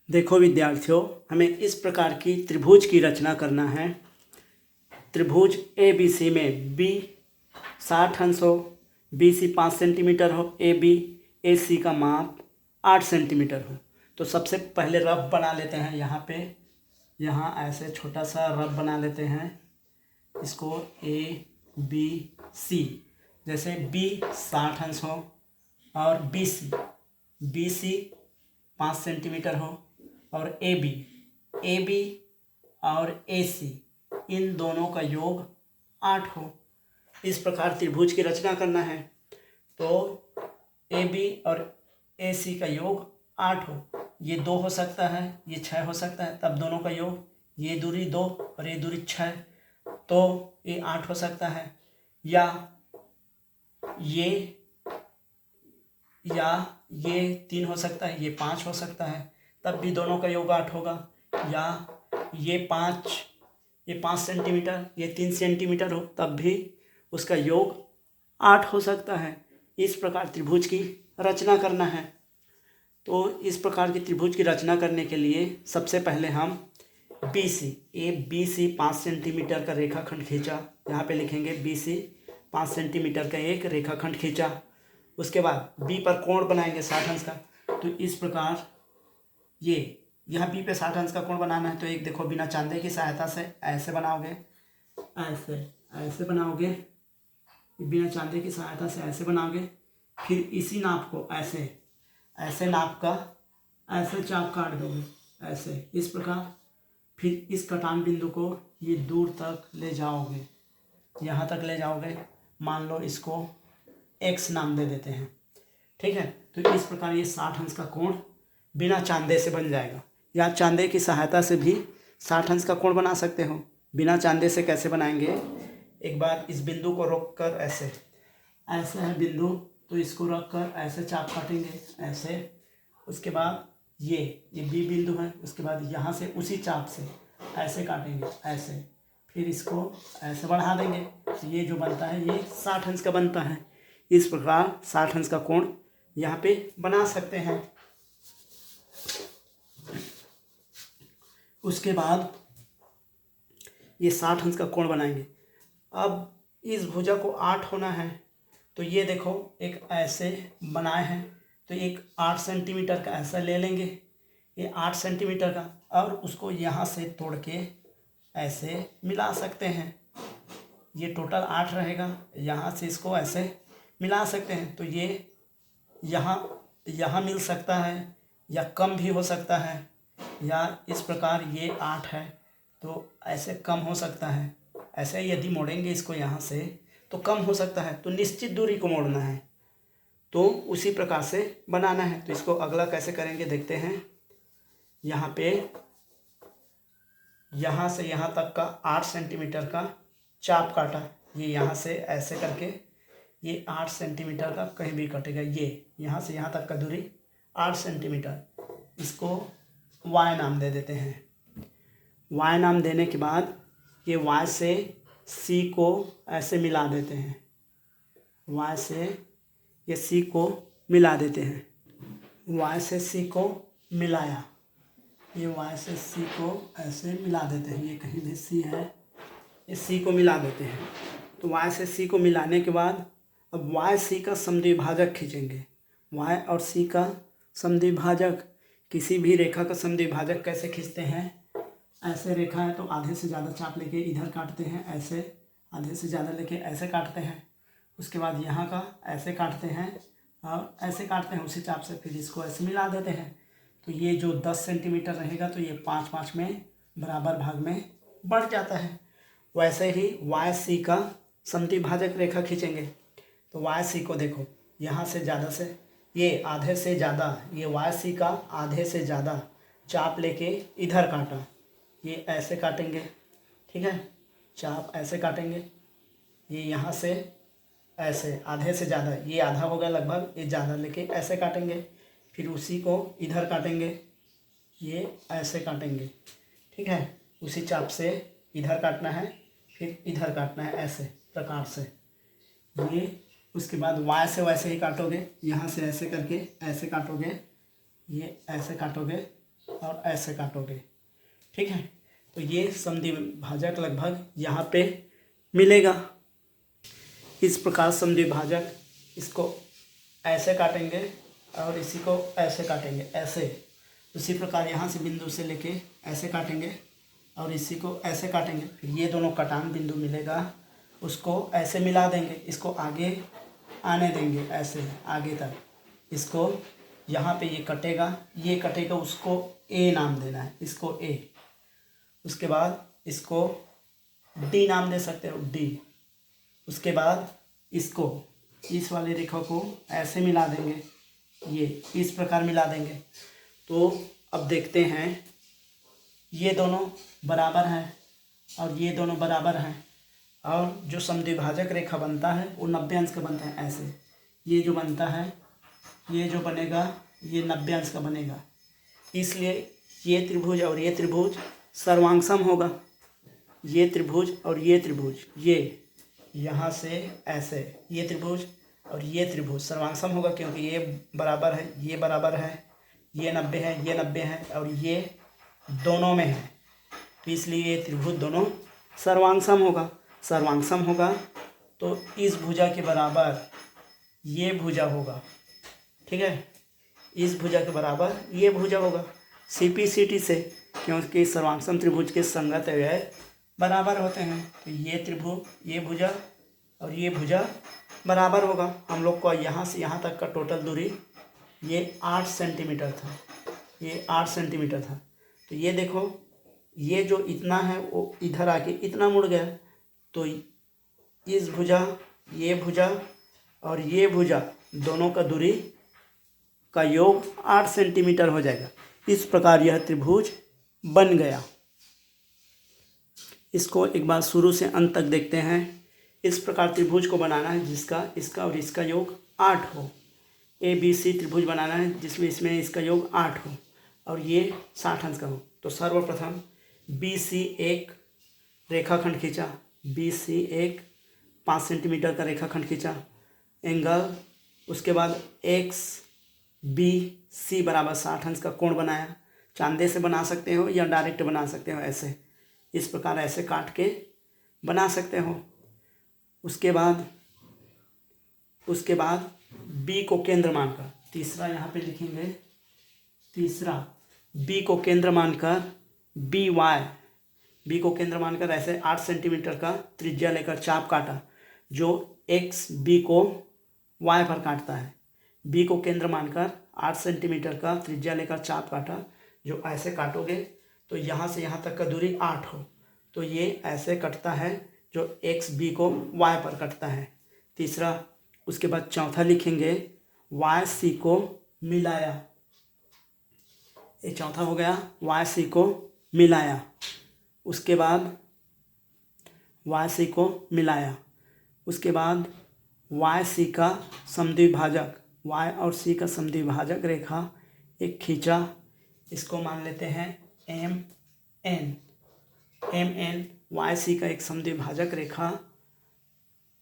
देखो विद्यार्थियों, हमें इस प्रकार की त्रिभुज की रचना करना है। त्रिभुज ए बी सी में बी 60 अंश हो, बी सी 5 सेंटीमीटर हो, ए सी का माप 8 सेंटीमीटर हो। तो सबसे पहले रफ बना लेते हैं। यहाँ ऐसे छोटा सा रफ बना लेते हैं इसको ए बी सी। जैसे बी 60 अंश हो और बी सी 5 सेंटीमीटर हो और ए बी और ए सी इन दोनों का योग 8 हो। इस प्रकार त्रिभुज की रचना करना है। तो ए बी और ए सी का योग 8 हो। ये 2 हो सकता है, ये 6 हो सकता है, तब दोनों का योग, ये दूरी 2 और ये दूरी 6, तो ये 8 हो सकता है। या ये 3 हो सकता है, ये 5 हो सकता है, तब भी दोनों का योग 8 होगा। या ये 5 सेंटीमीटर, ये 3 सेंटीमीटर हो, तब भी उसका योग 8 हो सकता है। इस प्रकार त्रिभुज की रचना करना है। तो इस प्रकार की त्रिभुज की रचना करने के लिए सबसे पहले हम बी सी 5 सेंटीमीटर का रेखाखंड खींचा। यहाँ पे लिखेंगे बी सी 5 सेंटीमीटर का एक रेखाखंड खींचा। उसके बाद बी पर कोण बनाएंगे 60 अंश का। तो इस प्रकार यहाँ बी पे 60 अंश का कोण बनाना है। तो एक देखो, बिना चांदे की सहायता से ऐसे बनाओगे, ऐसे बनाओगे, बिना चांदे की सहायता से ऐसे बनाओगे। फिर इसी नाप को ऐसे नाप का ऐसे चाप काट दोगे, ऐसे इस प्रकार। फिर इस कटान बिंदु को ये दूर तक ले जाओगे, यहाँ तक ले जाओगे। मान लो इसको x नाम दे देते हैं, ठीक है। तो इस प्रकार ये 60 अंश का कोण बिना चांदे से बन जाएगा। या चांदे की सहायता से भी 60 अंश का कोण बना सकते हो। बिना चांदे से कैसे बनाएंगे? एक बार इस बिंदु को रोक कर ऐसे है बिंदु, तो इसको रख कर ऐसे चाप काटेंगे, ऐसे। उसके बाद ये बी बिंदु है। उसके बाद यहाँ से उसी चाप से ऐसे काटेंगे, ऐसे। फिर इसको ऐसे बढ़ा देंगे, तो ये जो बनता है ये 60 अंश का बनता है। इस प्रकार 60 अंश का कोण यहाँ पे बना सकते हैं। उसके बाद ये 60 अंश का कोण बनाएंगे। अब इस भुजा को 8 होना है, तो ये देखो एक ऐसे बनाए हैं, तो एक 8 सेंटीमीटर का ऐसा ले लेंगे, ये 8 सेंटीमीटर का, और उसको यहाँ से तोड़ के ऐसे मिला सकते हैं। ये टोटल 8 रहेगा, यहाँ से इसको ऐसे मिला सकते हैं। तो ये यहाँ मिल सकता है, या कम भी हो सकता है, या इस प्रकार ये 8 है तो ऐसे कम हो सकता है। ऐसे यदि मोड़ेंगे इसको यहाँ से तो कम हो सकता है, तो निश्चित दूरी को मोड़ना है, तो उसी प्रकार से बनाना है। तो इसको अगला कैसे करेंगे देखते हैं। यहाँ पे यहाँ से यहाँ तक का 8 सेंटीमीटर का चाप काटा, ये यहाँ से ऐसे करके ये 8 सेंटीमीटर का कहीं भी कटेगा। ये यहाँ से यहाँ तक का दूरी 8 सेंटीमीटर, इसको y नाम दे देते हैं। y नाम देने के बाद ये y से c को ऐसे मिला देते हैं, y से ये c को मिला देते हैं। y से c को मिलाया, ये y से c को ऐसे मिला देते हैं। ये कहीं भी c है, ये c को मिला देते हैं। तो y से c को मिलाने के बाद अब y c का समद्विभाजक खींचेंगे। y और c का समद्विभाजक, किसी भी रेखा का समद्विभाजक कैसे खींचते हैं? ऐसे रेखा है तो आधे से ज़्यादा चाप लेके इधर काटते हैं, ऐसे आधे से ज़्यादा लेके ऐसे काटते हैं। उसके बाद यहाँ का ऐसे काटते हैं और ऐसे काटते हैं उसी चाप से, फिर इसको ऐसे मिला देते हैं। तो ये जो 10 सेंटीमीटर रहेगा तो ये 5-5 में बराबर भाग में बढ़ जाता है। वैसे ही वाई सी का समद्विभाजक रेखा खींचेंगे। तो वाई सी को देखो, यहाँ से ज़्यादा से, ये आधे से ज़्यादा, ये वाई सी का आधे से ज़्यादा चाप लेके इधर काटा, ये ऐसे काटेंगे, ठीक है। चाप ऐसे काटेंगे, ये यहाँ से ऐसे आधे से ज़्यादा, ये आधा हो गया लगभग, ये ज़्यादा लेके ऐसे काटेंगे। फिर उसी को इधर काटेंगे, ये ऐसे काटेंगे, ठीक है। उसी चाप से इधर काटना है, फिर इधर काटना है, ऐसे प्रकार से ये। उसके बाद y से वैसे ही काटोगे, यहाँ से ऐसे करके ऐसे काटोगे, ये ऐसे काटोगे, और ऐसे काटोगे। ठीक है, तो ये समद्विभाजक लगभग यहाँ पे मिलेगा। इस प्रकार समद्विभाजक इसको ऐसे काटेंगे और इसी को ऐसे काटेंगे, ऐसे। उसी प्रकार यहाँ से बिंदु से लेके ऐसे काटेंगे और इसी को ऐसे काटेंगे। फिर ये दोनों कटान बिंदु मिलेगा, उसको ऐसे मिला देंगे, इसको आगे आने देंगे, ऐसे आगे तक। इसको यहाँ पे ये कटेगा, उसको ए नाम देना है, इसको ए। उसके बाद इसको डी नाम दे सकते हो, डी। उसके बाद इसको, इस वाली रेखा को ऐसे मिला देंगे, ये इस प्रकार मिला देंगे। तो अब देखते हैं, ये दोनों बराबर हैं और ये दोनों बराबर हैं, और जो समद्विभाजक रेखा बनता है वो 90 अंश का बनता है, ऐसे। ये जो बनता है, ये जो बनेगा, ये 90 अंश का बनेगा। इसलिए ये त्रिभुज और ये त्रिभुज सर्वांगसम होगा। ये त्रिभुज और ये त्रिभुज, ये यहाँ से ऐसे, ये त्रिभुज और ये त्रिभुज सर्वांगसम होगा, क्योंकि ये बराबर है, ये बराबर है, ये 90 है, ये 90 है, और ये दोनों में है। तो इसलिए ये त्रिभुज दोनों सर्वांगसम होगा। सर्वांगसम होगा तो इस भुजा के बराबर ये भुजा होगा। ठीक है, इस भुजा के बराबर ये भुजा होगा CPCT से, क्योंकि सर्वांगसम त्रिभुज के संगत अवयव बराबर होते हैं। तो ये त्रिभुज, ये भुजा और ये भुजा बराबर होगा। हम लोग को यहाँ से यहाँ तक का टोटल दूरी ये 8 सेंटीमीटर था, ये 8 सेंटीमीटर था। तो ये देखो, ये जो इतना है वो इधर आके इतना मुड़ गया। तो इस भुजा, ये भुजा और ये भुजा दोनों का दूरी का योग 8 सेंटीमीटर हो जाएगा। इस प्रकार यह त्रिभुज बन गया। इसको एक बार शुरू से अंत तक देखते हैं। इस प्रकार त्रिभुज को बनाना है जिसका इसका और इसका योग 8 हो। ABC त्रिभुज बनाना है जिसमें इसमें इसका योग 8 हो और ये 60 अंश का हो। तो सर्वप्रथम BC एक रेखाखंड खींचा, BC एक 5 सेंटीमीटर का रेखाखंड खींचा, एंगल। उसके बाद XBC बराबर 60 अंश का कोण बनाया। चांदे से बना सकते हो या डायरेक्ट बना सकते हो, ऐसे, इस प्रकार ऐसे काट के बना सकते हो। उसके बाद B को केंद्र मानकर, तीसरा यहाँ पे लिखेंगे, तीसरा B को केंद्र मानकर B को केंद्र मानकर ऐसे 8 सेंटीमीटर का त्रिज्या लेकर चाप काटा, जो XB को Y पर काटता है। B को केंद्र मानकर 8 सेंटीमीटर का त्रिज्या लेकर चाप काटा, जो ऐसे काटोगे तो यहाँ से यहाँ तक का दूरी 8 हो, तो ये ऐसे कटता है, जो XB को Y पर कटता है। तीसरा, उसके बाद चौथा लिखेंगे YC को मिलाया। ये चौथा हो गया, YC को मिलाया। उसके बाद YC को मिलाया। उसके बाद YC का समद्विभाजक, Y और C का समद्विभाजक रेखा एक खींचा, इसको मान लेते हैं MN। YC का एक समद्विभाजक रेखा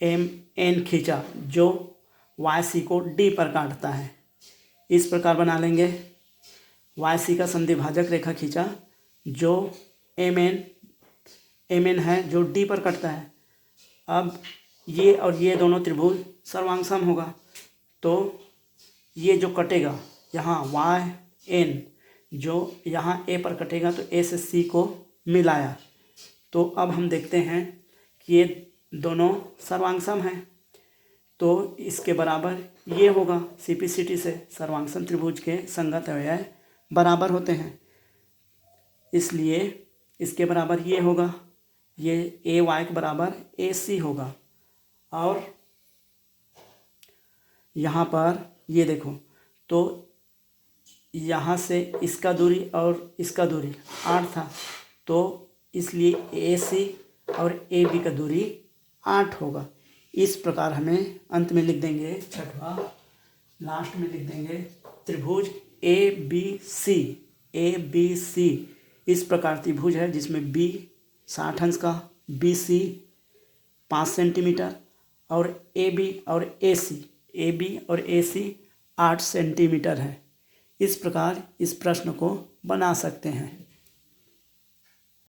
MN खींचा, जो YC को D पर काटता है। इस प्रकार बना लेंगे, YC का समद्विभाजक रेखा खींचा, जो MN है, जो D पर कटता है। अब ये और ये दोनों त्रिभुज सर्वांगसम होगा, तो ये जो कटेगा यहाँ YN, जो यहाँ A पर कटेगा, तो A से C को मिलाया। तो अब हम देखते हैं कि ये दोनों सर्वांगसम हैं, तो इसके बराबर ये होगा। CPCT से सर्वांगसम त्रिभुज के संगत अवयव बराबर होते हैं, इसलिए इसके बराबर ये होगा, ये AY के बराबर AC होगा। और यहाँ पर ये देखो, तो यहाँ से इसका दूरी और इसका दूरी 8 था, तो इसलिए AC और AB का दूरी 8 होगा। इस प्रकार हमें अंत में लिख देंगे, छठवां लास्ट में लिख देंगे, त्रिभुज ABC। इस प्रकार त्रिभुज है जिसमें B 60 अंश का, BC 5 सेंटीमीटर और AB और AC 8 सेंटीमीटर है। इस प्रकार इस प्रश्न को बना सकते हैं।